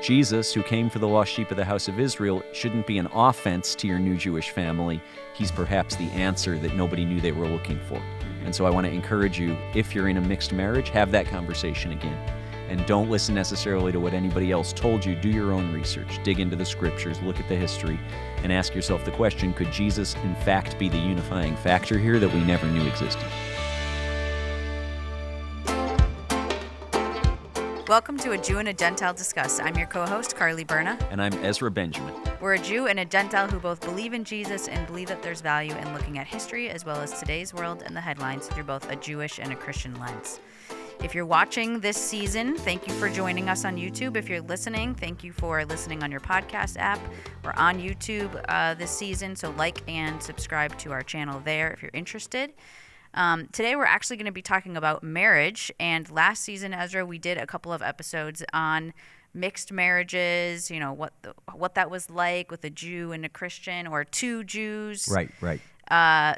Jesus, who came for the lost sheep of the house of Israel, shouldn't be an offense to your new Jewish family. He's perhaps the answer that nobody knew they were looking for. And so I want to encourage you, if you're in a mixed marriage, have that conversation again. And don't listen necessarily to what anybody else told you. Do your own research. Dig into the scriptures. Look at the history. And ask yourself the question, could Jesus in fact be the unifying factor here that we never knew existed? Welcome to A Jew and a Gentile Discuss. I'm your co-host, Carly Berna. And I'm Ezra Benjamin. We're a Jew and a Gentile who both believe in Jesus and believe that there's value in looking at history as well as today's world and the headlines through both a Jewish and a Christian lens. If you're watching this season, thank you for joining us on YouTube. If you're listening, thank you for listening on your podcast app. We're on YouTube this season, so like and subscribe to our channel there if you're interested. Today we're actually going to be talking about marriage, and last season, Ezra, we did a couple of episodes on mixed marriages, you know, what that was like with a Jew and a Christian or two Jews. Right.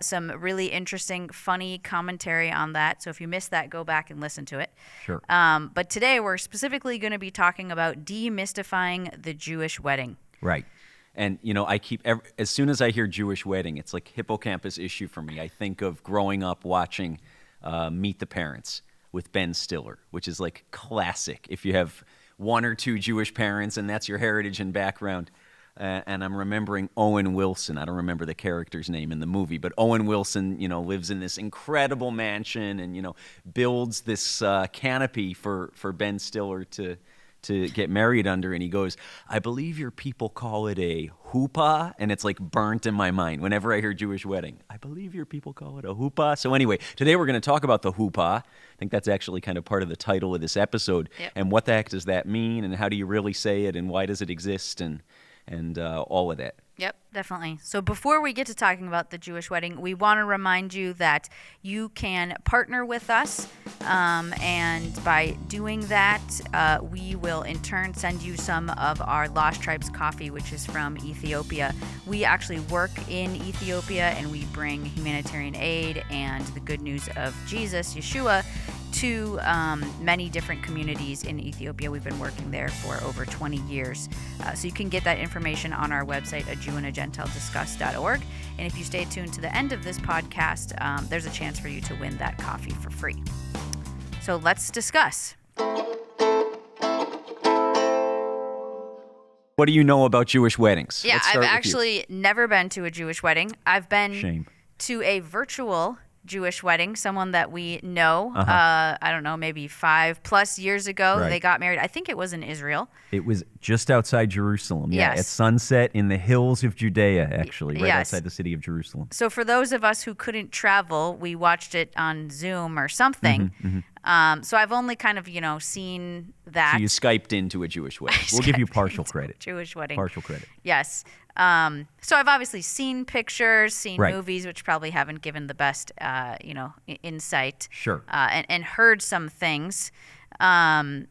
Some really interesting, funny commentary on that. So if you missed that, go back and listen to it. Sure. But today we're specifically going to be talking about demystifying the Jewish wedding. Right. And, you know, as soon as I hear Jewish wedding, it's like hippocampus issue for me. I think of growing up watching Meet the Parents with Ben Stiller, which is like classic. If you have one or two Jewish parents and that's your heritage and background. And I'm remembering Owen Wilson. I don't remember the character's name in the movie, but Owen Wilson, you know, lives in this incredible mansion and, you know, builds this canopy for Ben Stiller to get married under, and he goes, I believe your people call it a Hooo-paaah, and it's like burnt in my mind whenever I hear Jewish wedding. I believe your people call it a Hooo-paaah. So anyway, today we're going to talk about the Hooo-paaah. I think that's actually kind of part of the title of this episode. Yep. And what the heck does that mean, and how do you really say it, and why does it exist, and all of that. Yep, definitely. So before we get to talking about the Jewish wedding, we want to remind you that you can partner with us, and by doing that, we will in turn send you some of our Lost Tribes coffee, which is from Ethiopia. We actually work in Ethiopia, and we bring humanitarian aid and the good news of Jesus, Yeshua, to many different communities in Ethiopia. We've been working there for over 20 years. So you can get that information on our website, ajewandagentilediscuss.org. And if you stay tuned to the end of this podcast, there's a chance for you to win that coffee for free. So let's discuss. What do you know about Jewish weddings? Yeah, Let's start I've with actually never been to a Jewish wedding. I've been Shame. to a virtual Jewish wedding, someone that we know, Uh-huh. I don't know, maybe 5+ years ago. Right. They got married. I think it was in Israel. It was just outside Jerusalem. Yeah, Yes. at sunset in the hills of Judea, actually, right Yes. outside the city of Jerusalem. So for those of us who couldn't travel, we watched it on Zoom or something. So I've only kind of, you know, seen that. So you Skyped into a Jewish wedding. We'll give you partial credit. Jewish wedding. Partial credit. Yes. So I've obviously seen pictures, seen Right. movies, which probably haven't given the best, insight. Sure. And heard some things. I'll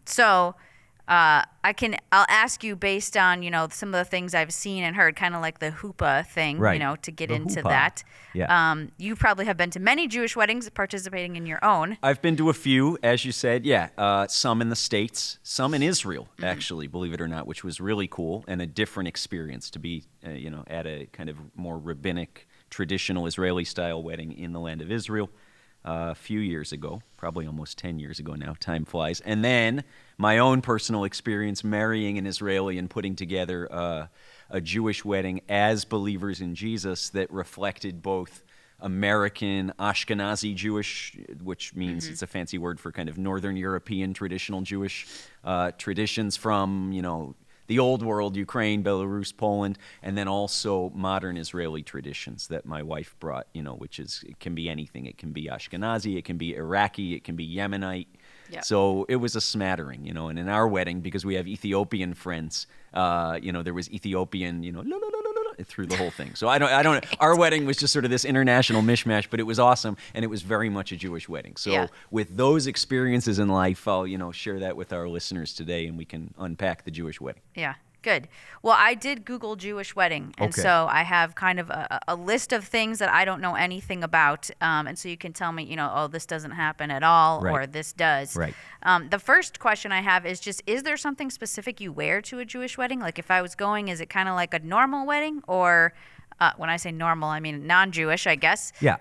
ask you based on, you know, some of the things I've seen and heard, kind of like the Hooo-paaah thing, Right. you know, to get The into Hooo-paaah. that. Yeah. You probably have been to many Jewish weddings, participating in your own. I've been to a few, as you said, yeah. Some in the States, some in Israel, actually, believe it or not, which was really cool and a different experience to be, at a kind of more rabbinic, traditional Israeli-style wedding in the land of Israel a few years ago, probably almost 10 years ago now. Time flies. And then my own personal experience marrying an Israeli and putting together a Jewish wedding as believers in Jesus that reflected both American Ashkenazi Jewish, which means it's a fancy word for kind of Northern European traditional Jewish traditions from, you know, the old world, Ukraine, Belarus, Poland, and then also modern Israeli traditions that my wife brought, you know, which is, it can be anything. It can be Ashkenazi, it can be Iraqi, it can be Yemenite. Yep. So it was a smattering, you know, and in our wedding, because we have Ethiopian friends, there was Ethiopian, you know, la, la, la, la, la, through the whole thing. So I don't, our wedding was just sort of this international mishmash, but it was awesome, and it was very much a Jewish wedding. So with those experiences in life, I'll, you know, share that with our listeners today, and we can unpack the Jewish wedding. Yeah. Good. Well, I did Google Jewish wedding, and Okay. so I have kind of a list of things that I don't know anything about, and so you can tell me, oh, this doesn't happen at all, Right. or this does. Right. The first question I have is just, is there something specific you wear to a Jewish wedding? Like if I was going, is it kind of like a normal wedding, or when I say normal, I mean non-Jewish, I guess. Yeah.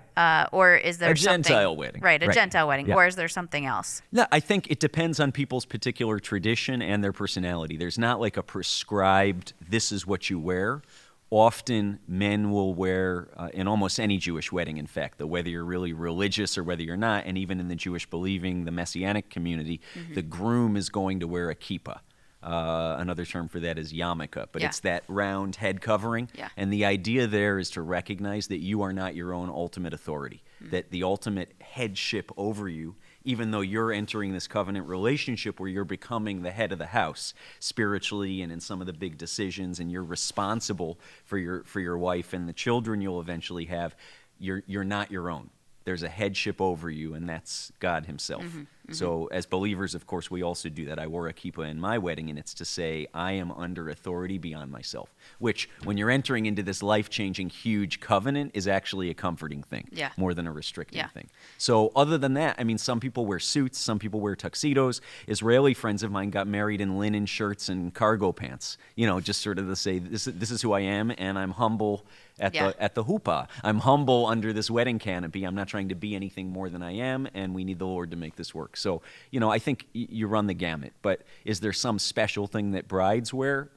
Or is there A something? Gentile wedding. Right, a Right. Gentile wedding. Yeah. Or is there something else? No, I think it depends on people's particular tradition and their personality. There's not like a prescribed, this is what you wear. Often men will wear, in almost any Jewish wedding, in fact, whether you're really religious or whether you're not, and even in the Jewish believing, the Messianic community, the groom is going to wear a kippah. Another term for that is yarmulke, but Yeah. it's that round head covering. Yeah. And the idea there is to recognize that you are not your own ultimate authority, that the ultimate headship over you, even though you're entering this covenant relationship where you're becoming the head of the house spiritually and in some of the big decisions, and you're responsible for your wife and the children you'll eventually have, you're not your own. There's a headship over you, and that's God himself. So as believers, of course, we also do that. I wore a kippah in my wedding, and it's to say I am under authority beyond myself, which when you're entering into this life-changing, huge covenant is actually a comforting thing Yeah. more than a restricting Yeah. thing. So other than that, I mean, some people wear suits, some people wear tuxedos. Israeli friends of mine got married in linen shirts and cargo pants, just sort of to say, this is who I am, and I'm humble at the Hooo-paaah. I'm humble under this wedding canopy. I'm not trying to be anything more than I am, and we need the Lord to make this work. So, I think you run the gamut. But is there some special thing that brides wear?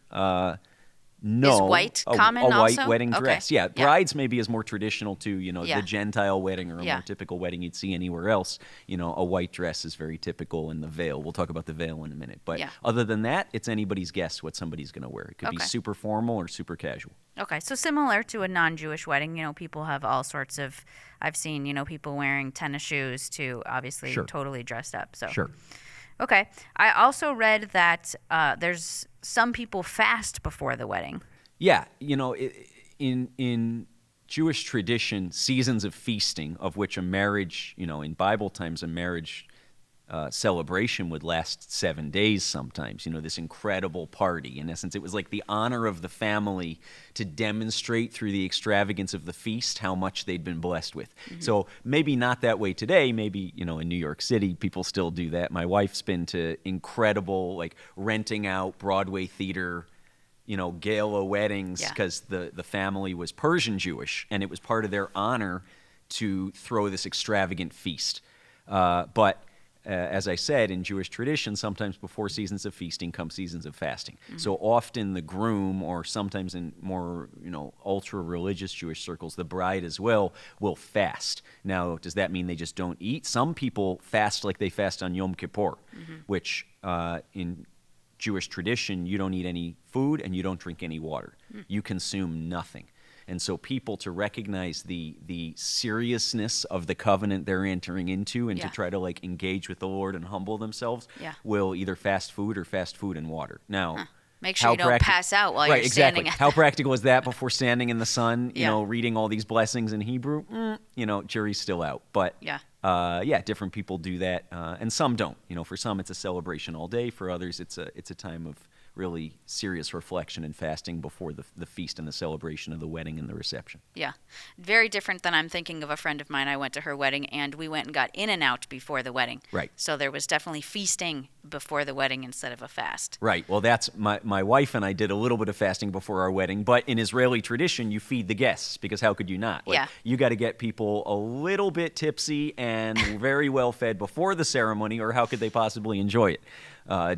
No. Is white a common white also? wedding Okay. dress. Yeah, Yeah. brides maybe is more traditional too. Yeah. The Gentile wedding or a Yeah. more typical wedding you'd see anywhere else. A white dress is very typical, and the veil. We'll talk about the veil in a minute. But Yeah. other than that, it's anybody's guess what somebody's going to wear. It could be Okay. super formal or super casual. Okay, so similar to a non-Jewish wedding, people have all sorts of. I've seen, people wearing tennis shoes to obviously Sure. totally dressed up. So Sure. Okay, I also read that there's some people fast before the wedding. Yeah, in Jewish tradition, seasons of feasting, of which a marriage, in Bible times, a marriage celebration would last 7 days sometimes, this incredible party. In essence, it was like the honor of the family to demonstrate through the extravagance of the feast how much they'd been blessed with. So maybe not that way today. Maybe, in New York City, people still do that. My wife's been to incredible, like renting out Broadway theater, gala weddings because the family was Persian Jewish, and it was part of their honor to throw this extravagant feast. But as I said, in Jewish tradition, sometimes before seasons of feasting come seasons of fasting. So often the groom, or sometimes in more, ultra-religious Jewish circles, the bride as well, will fast. Now, does that mean they just don't eat? Some people fast like they fast on Yom Kippur, which in Jewish tradition, you don't eat any food and you don't drink any water. You consume nothing. And so people, to recognize the seriousness of the covenant they're entering into and to try to engage with the Lord and humble themselves, will either fast food or fast food and water. Now, Make sure you don't pass out while you're standing at How practical is that before standing in the sun, Yeah. reading all these blessings in Hebrew? Jury's still out. But different people do that, and some don't. For some it's a celebration all day. For others, it's a time of really serious reflection and fasting before the feast and the celebration of the wedding and the reception. Yeah. Very different than I'm thinking of a friend of mine. I went to her wedding, and we went and got in and out before the wedding. Right. So there was definitely feasting before the wedding instead of a fast. Right. Well, that's my wife and I did a little bit of fasting before our wedding, but in Israeli tradition, you feed the guests, because how could you not? You got to get people a little bit tipsy and very well fed before the ceremony, or how could they possibly enjoy it?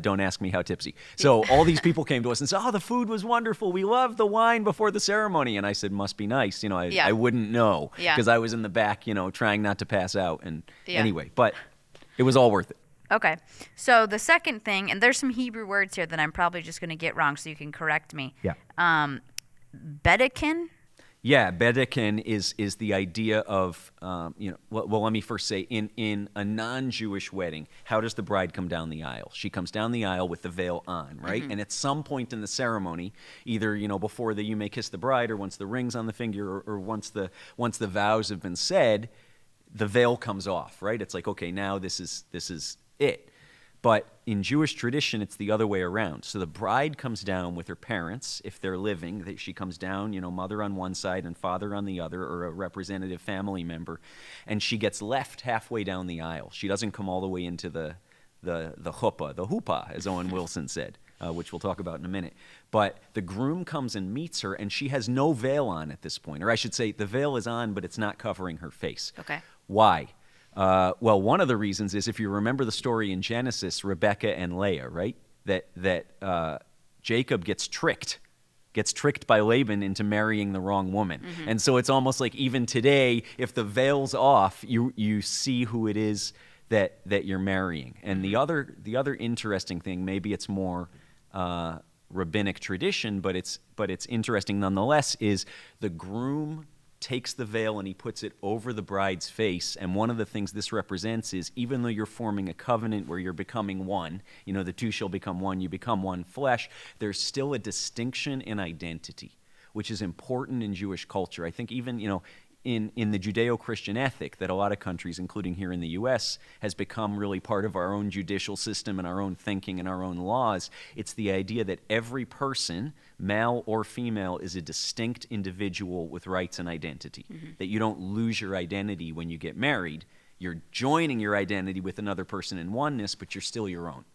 Don't ask me how tipsy. So all these people came to us and said, the food was wonderful. We loved the wine before the ceremony. And I said, must be nice. I wouldn't know because I was in the back, trying not to pass out. And anyway, but it was all worth it. Okay. So the second thing, and there's some Hebrew words here that I'm probably just going to get wrong, so you can correct me. Yeah. Bedeken? Yeah, bedeken is the idea of, well, let me first say, in a non-Jewish wedding, how does the bride come down the aisle? She comes down the aisle with the veil on, right? And at some point in the ceremony, either, before you may kiss the bride, or once the ring's on the finger, or once the vows have been said, the veil comes off, right? It's like, okay, now this is it. But in Jewish tradition, it's the other way around. So the bride comes down with her parents, if they're living. She comes down, mother on one side and father on the other, or a representative family member, and she gets left halfway down the aisle. She doesn't come all the way into the chuppah, the Hooo-paaah, as Owen Wilson said, which we'll talk about in a minute. But the groom comes and meets her, and she has no veil on at this point. Or I should say, the veil is on, but it's not covering her face. Okay. Why? Well, one of the reasons is, if you remember the story in Genesis, Rebecca and Leah, right? That Jacob gets tricked by Laban into marrying the wrong woman. Mm-hmm. And so it's almost like even today, if the veil's off, you see who it is that you're marrying. And the other interesting thing, maybe it's more rabbinic tradition, but it's interesting nonetheless, is the groom takes the veil and he puts it over the bride's face. And one of the things this represents is, even though you're forming a covenant where you're becoming one, the two shall become one, you become one flesh, there's still a distinction in identity, which is important in Jewish culture. I think even, in the Judeo-Christian ethic that a lot of countries, including here in the U.S., has become really part of our own judicial system and our own thinking and our own laws. It's the idea that every person, male or female, is a distinct individual with rights and identity, that you don't lose your identity when you get married. You're joining your identity with another person in oneness, but you're still your own.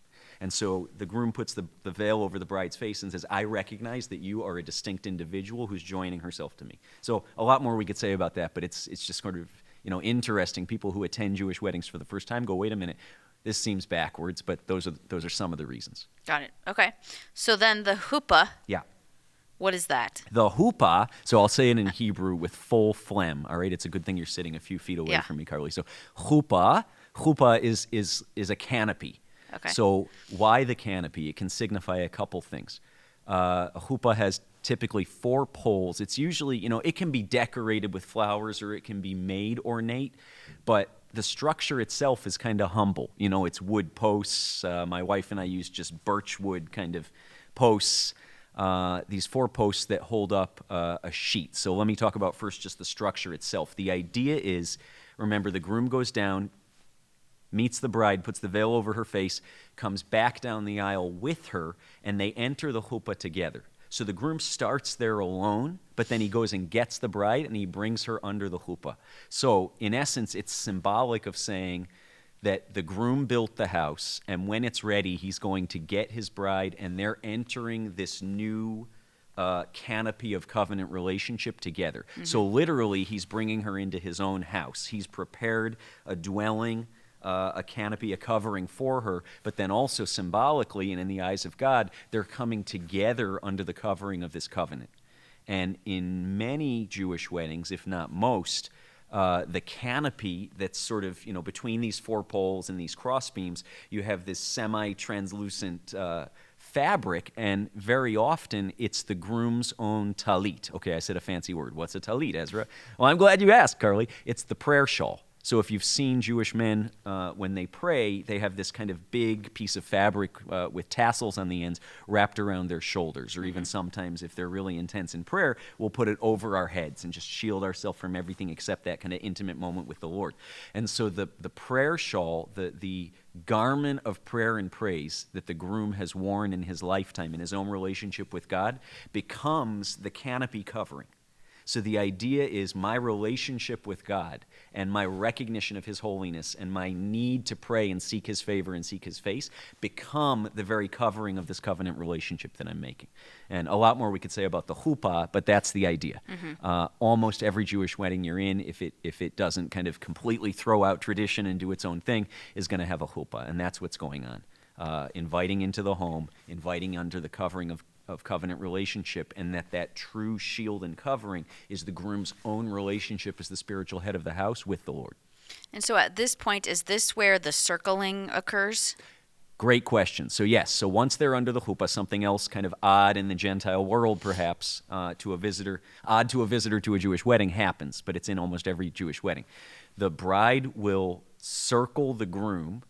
And so the groom puts the veil over the bride's face and says, I recognize that you are a distinct individual who's joining herself to me. So a lot more we could say about that, but it's just sort of interesting. People who attend Jewish weddings for the first time go, wait a minute, this seems backwards, but those are some of the reasons. Got it. Okay. So then the Hooo-paaah. Yeah. What is that? The Hooo-paaah, so I'll say it in Hebrew with full phlegm, all right? It's a good thing you're sitting a few feet away from me, Carly. So Hooo-paaah is a canopy. Okay. So why the canopy? It can signify a couple things. A Hooo-paaah has typically 4 poles. It's usually, it can be decorated with flowers or it can be made ornate, but the structure itself is kind of humble. It's wood posts. My wife and I use just birch wood kind of posts. These 4 posts that hold up a sheet. So let me talk about first just the structure itself. The idea is, remember, the groom goes down, meets the bride, puts the veil over her face, comes back down the aisle with her, and they enter the chuppah together. So the groom starts there alone, but then he goes and gets the bride, and he brings her under the chuppah. So in essence, it's symbolic of saying that the groom built the house, and when it's ready, he's going to get his bride, and they're entering this new canopy of covenant relationship together. Mm-hmm. So literally, he's bringing her into his own house. He's prepared a dwelling, a canopy, a covering for her, but then also symbolically and in the eyes of God, they're coming together under the covering of this covenant. And in many Jewish weddings, if not most, the canopy that's sort of, between these 4 poles and these cross beams, you have this semi-translucent fabric, and very often it's the groom's own talit. Okay, I said a fancy word. What's a talit, Ezra? Well, I'm glad you asked, Carly. It's the prayer shawl. So if you've seen Jewish men, when they pray, they have this kind of big piece of fabric with tassels on the ends wrapped around their shoulders. Or even sometimes, if they're really intense in prayer, we'll put it over our heads and just shield ourselves from everything except that kind of intimate moment with the Lord. And so the prayer shawl, the garment of prayer and praise that the groom has worn in his lifetime, in his own relationship with God, becomes the canopy covering. So the idea is my relationship with God and my recognition of his holiness and my need to pray and seek his favor and seek his face become the very covering of this covenant relationship that I'm making. And a lot more we could say about the Hooo-paaah, but that's the idea. Mm-hmm. Almost every Jewish wedding you're in, if it doesn't kind of completely throw out tradition and do its own thing, is going to have a Hooo-paaah, and that's what's going on. Inviting into the home, inviting under the covering of covenant relationship, and that true shield and covering is the groom's own relationship as the spiritual head of the house with the Lord. And so at this point, is this where the circling occurs? Great question. So yes, so once they're under the Hooo-paaah, something else kind of odd in the Gentile world perhaps to a visitor to a Jewish wedding happens, but it's in almost every Jewish wedding. The bride will circle the groom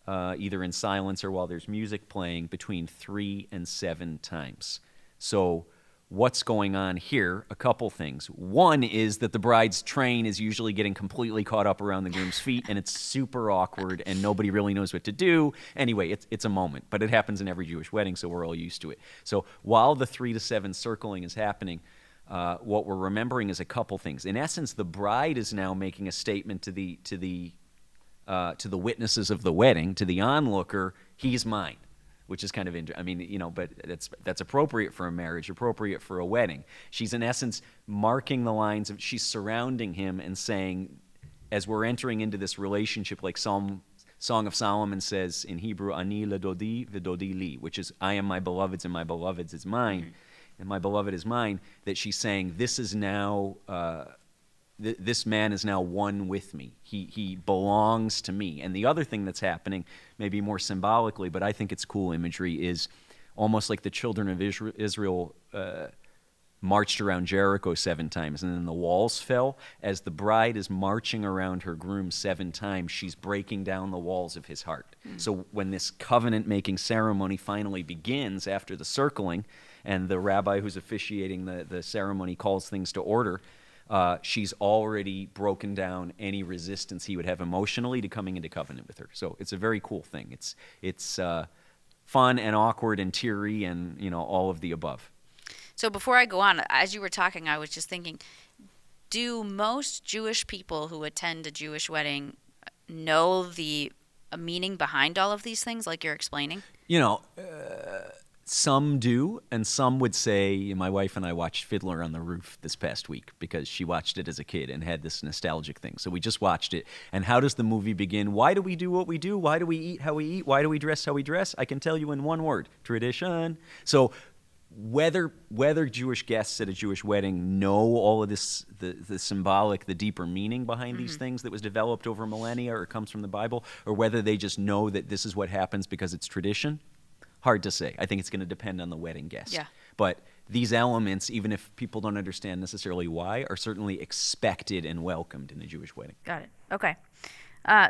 either in silence or while there's music playing between 3 and 7 times. So what's going on here? A couple things. One is that the bride's train is usually getting completely caught up around the groom's feet, and it's super awkward, and nobody really knows what to do. Anyway, it's a moment, but it happens in every Jewish wedding, so we're all used to it. So while the 3 to 7 circling is happening, what we're remembering is a couple things. In essence, the bride is now making a statement to the witnesses of the wedding, to the onlooker, he's mine, which is kind of interesting. I mean, but that's appropriate for a marriage, appropriate for a wedding. She's in essence marking the lines she's surrounding him and saying, as we're entering into this relationship, like Song of Solomon says in Hebrew, Ani ledodi v'dodi li, which is, I am my beloved's and my beloved's is mine. Mm-hmm. And my beloved is mine, that she's saying, this is now, this man is now one with me. He belongs to me. And the other thing that's happening, maybe more symbolically, but I think it's cool imagery, is almost like the children of Israel marched around Jericho 7 times, and then the walls fell. As the bride is marching around her groom 7 times, she's breaking down the walls of his heart. Mm. So when this covenant-making ceremony finally begins after the circling, and the rabbi who's officiating the ceremony calls things to order, she's already broken down any resistance he would have emotionally to coming into covenant with her. So it's a very cool thing. It's fun and awkward and teary and all of the above. So before I go on, as you were talking, I was just thinking, do most Jewish people who attend a Jewish wedding know the meaning behind all of these things, like you're explaining? Some do, and some would say, my wife and I watched Fiddler on the Roof this past week because she watched it as a kid and had this nostalgic thing. So we just watched it. And how does the movie begin? Why do we do what we do? Why do we eat how we eat? Why do we dress how we dress? I can tell you in one word: tradition. So whether Jewish guests at a Jewish wedding know all of this, the symbolic, the deeper meaning behind these things that was developed over millennia or comes from the Bible, or whether they just know that this is what happens because it's tradition, hard to say. I think it's going to depend on the wedding guest. Yeah. But these elements, even if people don't understand necessarily why, are certainly expected and welcomed in a Jewish wedding. Got it. Okay.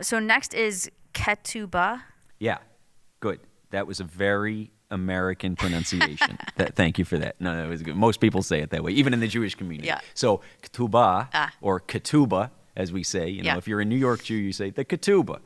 So next is Ketubah. Yeah. Good. That was a very American pronunciation. Thank you for that. No, it was good. Most people say it that way, even in the Jewish community. Yeah. So Ketubah, or Ketubah, as we say, if you're a New York Jew, you say the Ketubah.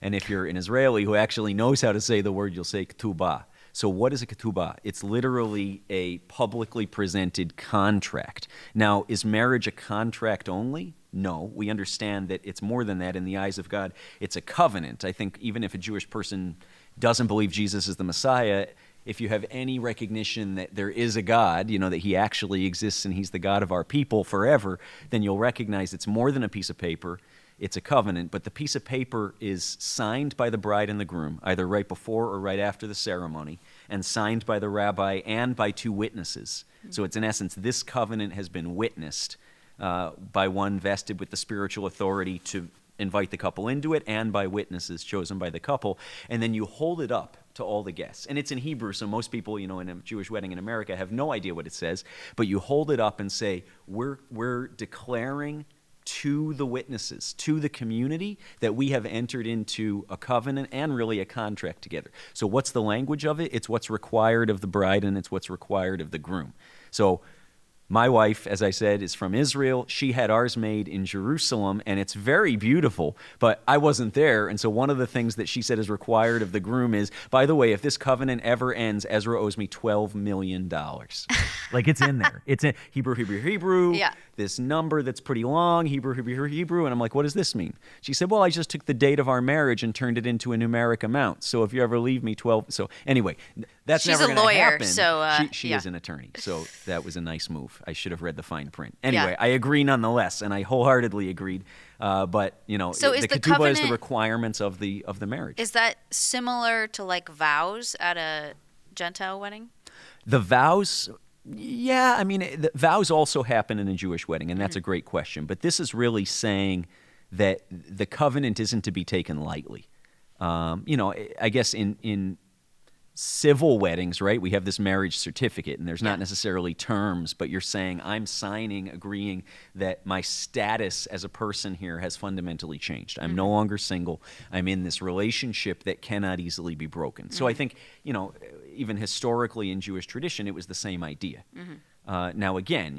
And if you're an Israeli who actually knows how to say the word, you'll say Ketubah. So what is a Ketubah? It's literally a publicly presented contract. Now, is marriage a contract only? No. We understand that it's more than that in the eyes of God. It's a covenant. I think even if a Jewish person doesn't believe Jesus is the Messiah, if you have any recognition that there is a God, that he actually exists and he's the God of our people forever, then you'll recognize it's more than a piece of paper. It's a covenant, but the piece of paper is signed by the bride and the groom, either right before or right after the ceremony, and signed by the rabbi and by 2 witnesses. Mm-hmm. So it's in essence, this covenant has been witnessed by one vested with the spiritual authority to invite the couple into it, and by witnesses chosen by the couple, and then you hold it up to all the guests. And it's in Hebrew, so most people, in a Jewish wedding in America have no idea what it says, but you hold it up and say, we're declaring to the witnesses, to the community, that we have entered into a covenant and really a contract together. So what's the language of it? It's what's required of the bride and it's what's required of the groom. So my wife, as I said, is from Israel. She had ours made in Jerusalem, and it's very beautiful, but I wasn't there. And so one of the things that she said is required of the groom is, by the way, if this covenant ever ends, Ezra owes me $12 million. Like, it's in there. It's in Hebrew. Yeah. This number that's pretty long, Hebrew. And I'm like, what does this mean? She said, well, I just took the date of our marriage and turned it into a numeric amount. So if you ever leave me 12. So anyway, that's never going to happen. She's a lawyer, so she is an attorney. So that was a nice move. I should have read the fine print. Anyway, I agree nonetheless, and I wholeheartedly agreed. But so the Ketubah is the requirements of the marriage. Is that similar to like vows at a Gentile wedding? The vows. Yeah, the vows also happen in a Jewish wedding, and that's a great question. But this is really saying that the covenant isn't to be taken lightly. I guess in civil weddings, right, we have this marriage certificate, and there's not necessarily terms, but you're saying, I'm signing, agreeing that my status as a person here has fundamentally changed. I'm no longer single. I'm in this relationship that cannot easily be broken. So I think, even historically in Jewish tradition, it was the same idea. Now, again,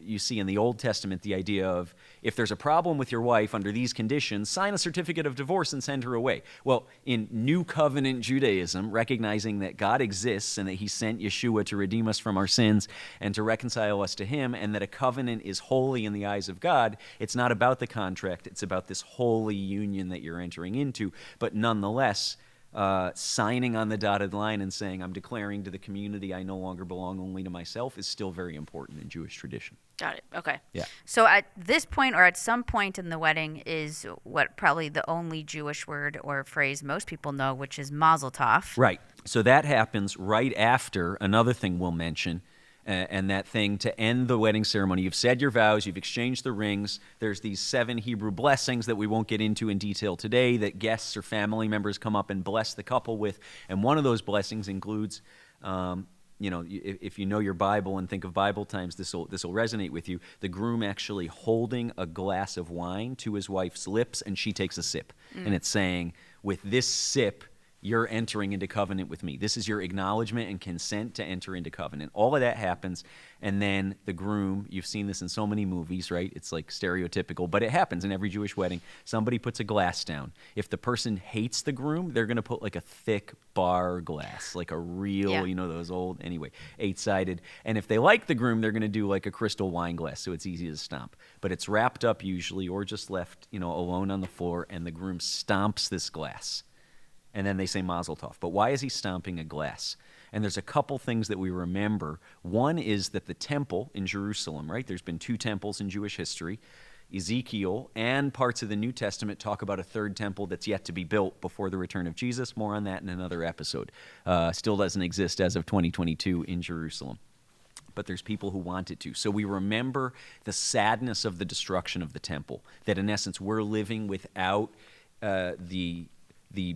you see in the Old Testament the idea of if there's a problem with your wife under these conditions, sign a certificate of divorce and send her away. Well, in New Covenant Judaism, recognizing that God exists and that he sent Yeshua to redeem us from our sins and to reconcile us to him, and that a covenant is holy in the eyes of God, it's not about the contract, it's about this holy union that you're entering into. But nonetheless, signing on the dotted line and saying, I'm declaring to the community I no longer belong only to myself is still very important in Jewish tradition. Got it. Okay. Yeah. So at this point, or at some point in the wedding, is what probably the only Jewish word or phrase most people know, which is Mazel Tov. Right. So that happens right after another thing we'll mention, and that thing to end the wedding ceremony. You've said your vows, you've exchanged the rings. There's these 7 Hebrew blessings that we won't get into in detail today that guests or family members come up and bless the couple with. And one of those blessings includes, if you know your Bible and think of Bible times, this will resonate with you. The groom actually holding a glass of wine to his wife's lips, and she takes a sip. And it's saying, with this sip, you're entering into covenant with me. This is your acknowledgement and consent to enter into covenant. All of that happens, and then the groom, you've seen this in so many movies, right? It's like stereotypical, but it happens in every Jewish wedding. Somebody puts a glass down. If the person hates the groom, they're going to put like a thick bar glass, like a real, those old, anyway, 8-sided. And if they like the groom, they're going to do like a crystal wine glass, so it's easy to stomp. But it's wrapped up usually, or just left, alone on the floor, and the groom stomps this glass. And then they say Mazel Tov. But why is he stomping a glass? And there's a couple things that we remember. One is that the temple in Jerusalem, right? There's been 2 temples in Jewish history. Ezekiel and parts of the New Testament talk about a 3rd temple that's yet to be built before the return of Jesus. More on that in another episode. Still doesn't exist as of 2022 in Jerusalem. But there's people who want it to. So we remember the sadness of the destruction of the temple, that in essence we're living without the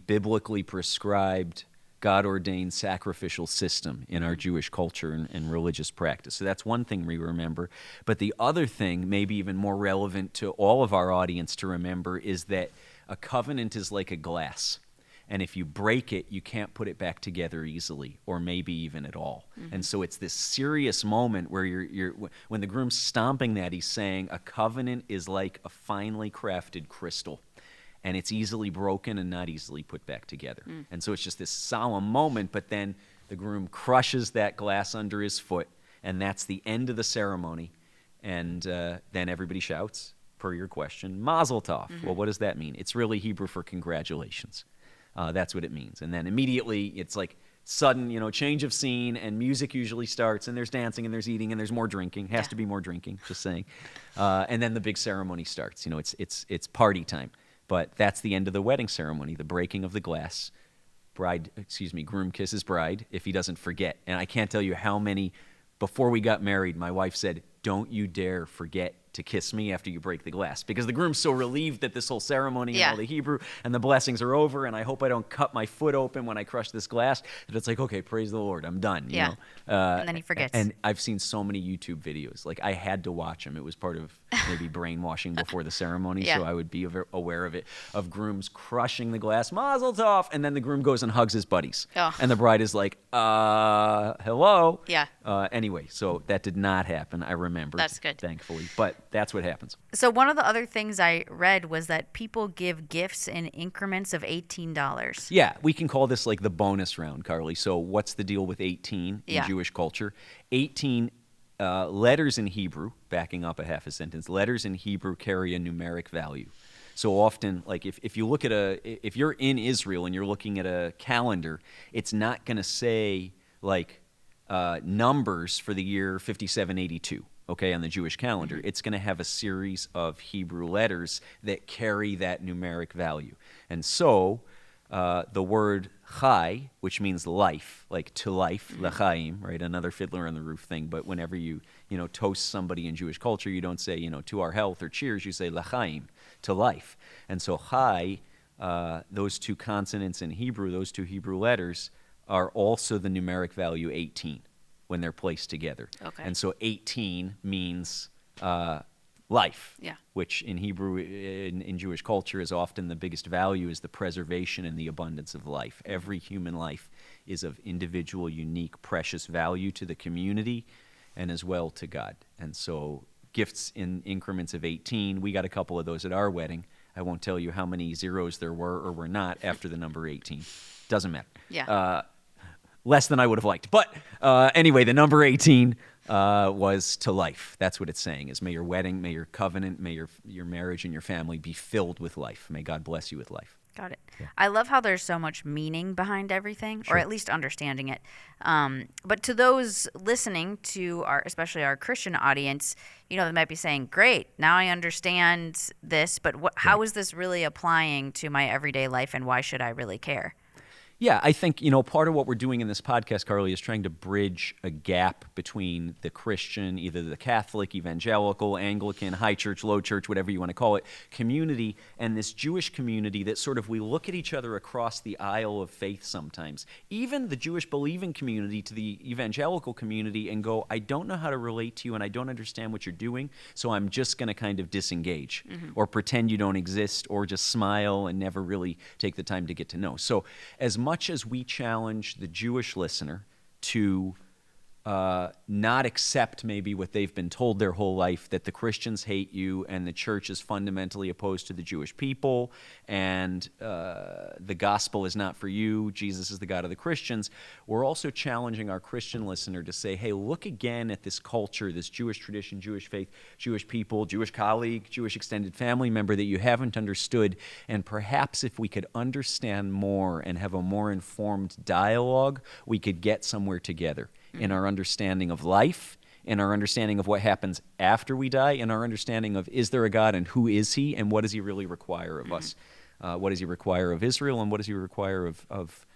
biblically prescribed, God-ordained sacrificial system in our Jewish culture and religious practice. So that's one thing we remember. But the other thing, maybe even more relevant to all of our audience to remember, is that a covenant is like a glass. And if you break it, you can't put it back together easily, or maybe even at all. And so it's this serious moment where when the groom's stomping that, he's saying a covenant is like a finely crafted crystal. And it's easily broken and not easily put back together. And so it's just this solemn moment, but then the groom crushes that glass under his foot, and that's the end of the ceremony. And then everybody shouts, per your question, Mazel Tov. Well, what does that mean? It's really Hebrew for congratulations. That's what it means. And then immediately it's like sudden, change of scene, and music usually starts, and there's dancing, and there's eating, and there's more drinking. Has to be more drinking, just saying. And then the big ceremony starts. It's party time. But that's the end of the wedding ceremony, the breaking of the glass. Groom kisses bride if he doesn't forget. And I can't tell you how many, before we got married, my wife said, don't you dare forget to kiss me after you break the glass. Because the groom's so relieved that this whole ceremony and all the Hebrew and the blessings are over, and I hope I don't cut my foot open when I crush this glass, that it's like, okay, praise the Lord, I'm done. You know? And then he forgets. And I've seen so many YouTube videos. Like, I had to watch them. It was part of maybe brainwashing before the ceremony, so I would be aware of it, of grooms crushing the glass, Mazel Tov, and then the groom goes and hugs his buddies. And the bride is like, hello? Anyway, so that did not happen, I remember. That's good. Thankfully. But that's what happens. So one of the other things I read was that people give gifts in increments of $18. Yeah, we can call this like the bonus round, Carly. So what's the deal with 18 in Jewish culture? 18 letters in Hebrew, backing up a half a sentence, letters in Hebrew carry a numeric value. So often, like if you look at if you're in Israel and you're looking at a calendar, it's not going to say like numbers for the year 5782. Okay, on the Jewish calendar, it's going to have a series of Hebrew letters that carry that numeric value. And so the word chai, which means life, like to life, l'chaim, right? Another Fiddler on the Roof thing. But whenever you toast somebody in Jewish culture, you don't say, to our health or cheers. You say l'chaim, to life. And so chai, those 2 consonants in Hebrew, those 2 Hebrew letters, are also the numeric value 18. When they're placed together. Okay. And so 18 means life, which in Hebrew, in Jewish culture, is often the biggest value is the preservation and the abundance of life. Every human life is of individual, unique, precious value to the community, and as well to God. And so gifts in increments of 18, we got a couple of those at our wedding. I won't tell you how many zeros there were or were not after the number 18. Doesn't matter. Yeah. Less than I would have liked. But anyway, the number 18 was to life. That's what it's saying, is may your wedding, may your covenant, may your marriage and your family be filled with life. May God bless you with life. Got it. Yeah. I love how there's so much meaning behind everything, or at least understanding it. But to those listening to especially our Christian audience, they might be saying, great, now I understand this, but how is this really applying to my everyday life, and why should I really care? Yeah, I think, part of what we're doing in this podcast, Carly, is trying to bridge a gap between the Christian, either the Catholic, evangelical, Anglican, high church, low church, whatever you want to call it, community, and this Jewish community that sort of we look at each other across the aisle of faith sometimes. Even the Jewish believing community to the evangelical community, and go, I don't know how to relate to you and I don't understand what you're doing, so I'm just going to kind of disengage or pretend you don't exist or just smile and never really take the time to get to know. So as much as we challenge the Jewish listener to not accept maybe what they've been told their whole life, that the Christians hate you and the church is fundamentally opposed to the Jewish people and the gospel is not for you, Jesus is the God of the Christians, we're also challenging our Christian listener to say, hey, look again at this culture, this Jewish tradition, Jewish faith, Jewish people, Jewish colleague, Jewish extended family member that you haven't understood, and perhaps if we could understand more and have a more informed dialogue, we could get somewhere together in our understanding of life, in our understanding of what happens after we die, in our understanding of is there a God and who is he and what does he really require of us? What does he require of Israel and what does he require of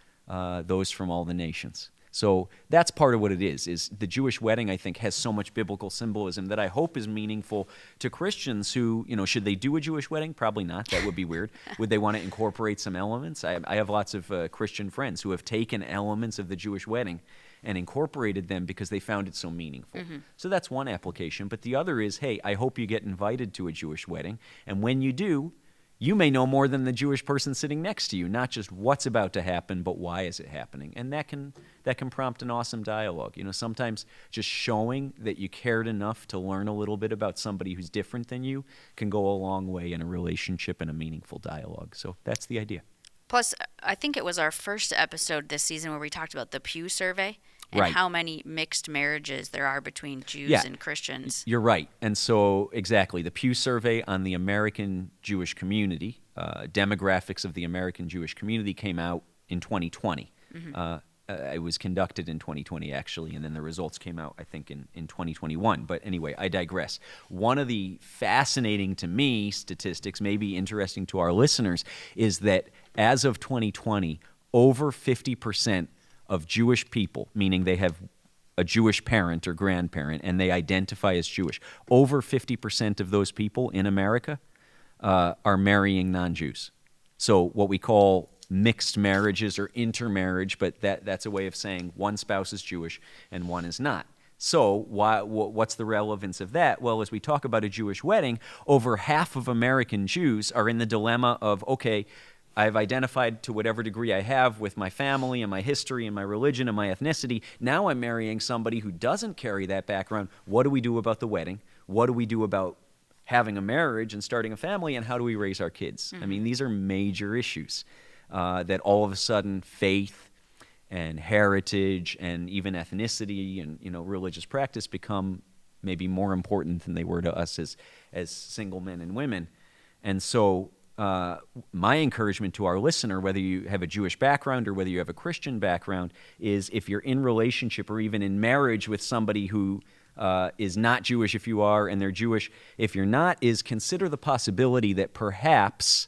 those from all the nations? So that's part of what it is the Jewish wedding, I think, has so much biblical symbolism that I hope is meaningful to Christians who, should they do a Jewish wedding? Probably not. That would be weird. Would they want to incorporate some elements? I have lots of Christian friends who have taken elements of the Jewish wedding and incorporated them because they found it so meaningful. So that's one application. But the other is, hey, I hope you get invited to a Jewish wedding. And when you do, you may know more than the Jewish person sitting next to you, not just what's about to happen, but why is it happening. And that can prompt an awesome dialogue. Sometimes just showing that you cared enough to learn a little bit about somebody who's different than you can go a long way in a relationship and a meaningful dialogue. So that's the idea. Plus, I think it was our first episode this season where we talked about the Pew survey and how many mixed marriages there are between Jews and Christians. You're right. And so, exactly, the Pew survey on the American Jewish community, demographics of the American Jewish community came out in 2020. It was conducted in 2020, actually, and then the results came out, I think, in 2021. But anyway, I digress. One of the fascinating to me statistics, maybe interesting to our listeners, is that as of 2020, over 50% of Jewish people, meaning they have a Jewish parent or grandparent and they identify as Jewish, over 50% of those people in America are marrying non-Jews. So what we call mixed marriages or intermarriage, but that's a way of saying one spouse is Jewish and one is not. So what's the relevance of that? Well, as we talk about a Jewish wedding, over half of American Jews are in the dilemma of, okay, I've identified to whatever degree I have with my family and my history and my religion and my ethnicity. Now I'm marrying somebody who doesn't carry that background. What do we do about the wedding? What do we do about having a marriage and starting a family? And how do we raise our kids? I mean, these are major issues that all of a sudden faith and heritage and even ethnicity and religious practice become maybe more important than they were to us as single men and women. And so my encouragement to our listener, whether you have a Jewish background or whether you have a Christian background, is if you're in relationship or even in marriage with somebody who is not Jewish, if you are, and they're Jewish, if you're not, is consider the possibility that perhaps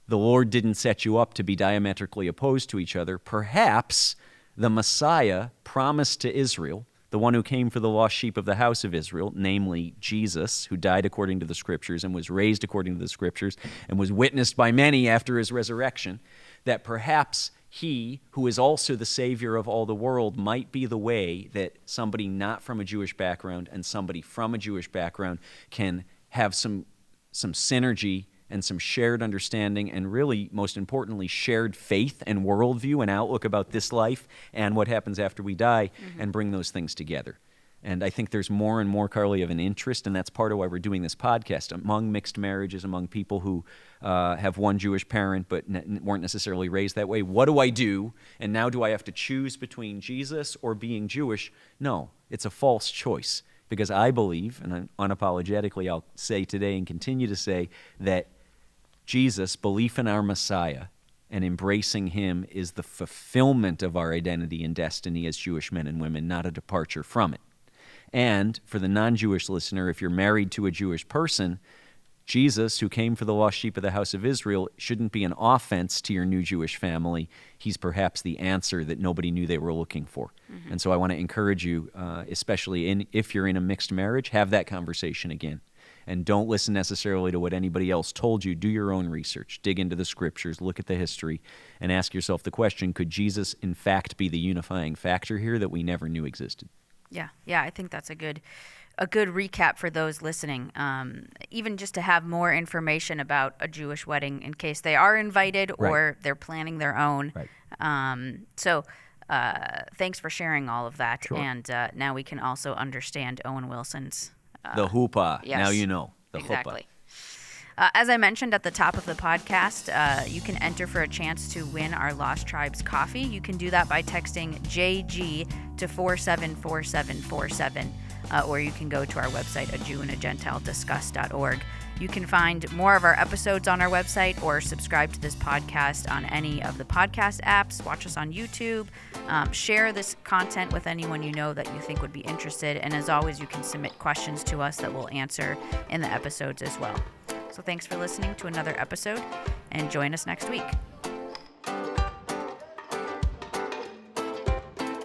the Lord didn't set you up to be diametrically opposed to each other. Perhaps the Messiah promised to Israel, the one who came for the lost sheep of the house of Israel, namely Jesus, who died according to the Scriptures and was raised according to the Scriptures and was witnessed by many after his resurrection, that perhaps he, who is also the Savior of all the world, might be the way that somebody not from a Jewish background and somebody from a Jewish background can have some synergy and some shared understanding and really, most importantly, shared faith and worldview and outlook about this life and what happens after we die and bring those things together. And I think there's more and more, Carly, of an interest, and that's part of why we're doing this podcast, among mixed marriages, among people who have one Jewish parent but weren't necessarily raised that way. What do I do? And now do I have to choose between Jesus or being Jewish? No, it's a false choice, because I believe, and unapologetically I'll say today and continue to say, that Jesus, belief in our Messiah, and embracing him is the fulfillment of our identity and destiny as Jewish men and women, not a departure from it. And for the non-Jewish listener, if you're married to a Jewish person, Jesus, who came for the lost sheep of the house of Israel, shouldn't be an offense to your new Jewish family. He's perhaps the answer that nobody knew they were looking for. Mm-hmm. And so I want to encourage you, especially if you're in a mixed marriage, have that conversation again. And don't listen necessarily to what anybody else told you. Do your own research. Dig into the scriptures. Look at the history. And ask yourself the question, could Jesus in fact be the unifying factor here that we never knew existed? Yeah, I think that's a good recap for those listening. Even just to have more information about a Jewish wedding in case they are invited or they're planning their own. Right. So thanks for sharing all of that. Sure. And now we can also understand Owen Wilson's the Hooo-paaah. Yes, now you know. The exactly. As I mentioned at the top of the podcast, you can enter for a chance to win our Lost Tribes coffee. You can do that by texting JG to 474747, or you can go to our website, ajewandagentilediscuss.org. You can find more of our episodes on our website or subscribe to this podcast on any of the podcast apps. Watch us on YouTube. Share this content with anyone you know that you think would be interested. And as always, you can submit questions to us that we'll answer in the episodes as well. So thanks for listening to another episode, and join us next week.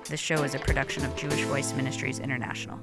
This show is a production of Jewish Voice Ministries International.